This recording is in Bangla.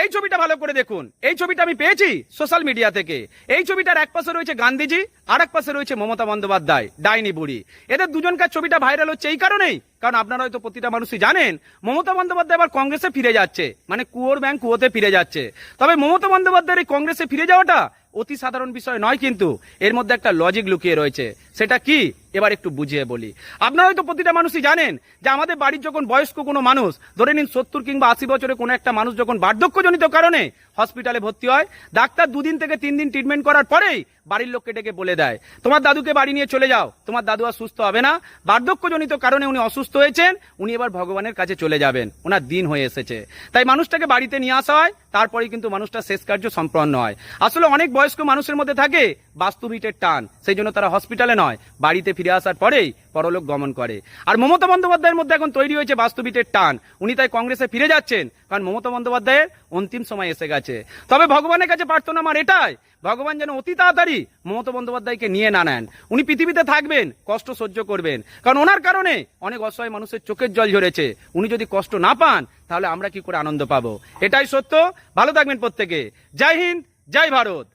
এই ছবিটা ভালো করে দেখুন। এই ছবিটা আমি পেয়েছি সোশ্যাল মিডিয়া থেকে। এই ছবিটার এক পাশে রয়েছে গান্ধীজি, আর এক পাশে রয়েছে মমতা বন্দ্যোপাধ্যায়, ডাইনি বুড়ি। এদের দুজনকার ছবিটা ভাইরাল হচ্ছে এই কারণেই, কারণ আপনারা হয়তো প্রতিটা মানুষই জানেন মমতা বন্দ্যোপাধ্যায় আবার কংগ্রেসে ফিরে যাচ্ছে, মানে কুয়োর ব্যাংক কুয়োতে ফিরে যাচ্ছে। তবে মমতা বন্দ্যোপাধ্যায়ের এই কংগ্রেসে ফিরে যাওয়াটা অতি সাধারণ বিষয় নয়, কিন্তু এর মধ্যে একটা লজিক লুকিয়ে রয়েছে। সেটা কি এবার একটু বুঝিয়ে বলি। আপনারা হয়তো প্রতিটা মানুষই জানেন যে আমাদের বাড়ির যখন বয়স্ক কোনো মানুষ, ধরে নিন 70 কিংবা 80 বছরে কোনো একটা মানুষ যখন বার্ধক্যজনিত কারণে হসপিটালে ভর্তি হয়, ডাক্তার 2 দিন থেকে 3 দিন ট্রিটমেন্ট করার পরেই বাড়ির লোককে ডেকে বলে দেয় তোমার দাদুকে বাড়ি নিয়ে চলে যাও, তোমার দাদু আর সুস্থ হবে না, বার্ধক্যজনিত কারণে উনি অসুস্থ হয়েছেন, উনি এবার ভগবানের কাছে চলে যাবেন, ওনার দিন হয়ে এসেছে। তাই মানুষটাকে বাড়িতে নিয়ে আসা হয়, তারপরেই কিন্তু মানুষটা শেষ কার্য সম্পন্ন হয়। আসলে অনেক বয়স্ক মানুষের মধ্যে থাকে বাস্তুভিটের টান, সেই জন্য তারা হসপিটালে নয় বাড়িতে ফিরে আসার পরেই পরলোক গমন করে। আর মমতা বন্দ্যোপাধ্যায়ের মধ্যে এখন তৈরি হয়েছে বাস্তুভিটের টান, উনি তাই কংগ্রেসে ফিরে যাচ্ছেন, কারণ মমতা বন্দ্যোপাধ্যায়ের অন্তিম সময় এসে গেছে। তবে ভগবানের কাছে প্রার্থনা আমার এটাই, ভগবান যেন অতি তাড়াতাড়ি মমতা বন্দ্যোপাধ্যায়কে নিয়ে না নেন। উনি পৃথিবীতে থাকবেন, কষ্ট সহ্য করবেন, কারণ ওনার কারণে অনেক অসহায় মানুষের চোখের জল ঝরেছে। উনি যদি কষ্ট না পান তাহলে আমরা কি করে আনন্দ পাবো? এটাই সত্য। ভালো থাকবেন প্রত্যেকে। জয় হিন্দ, জয় ভারত।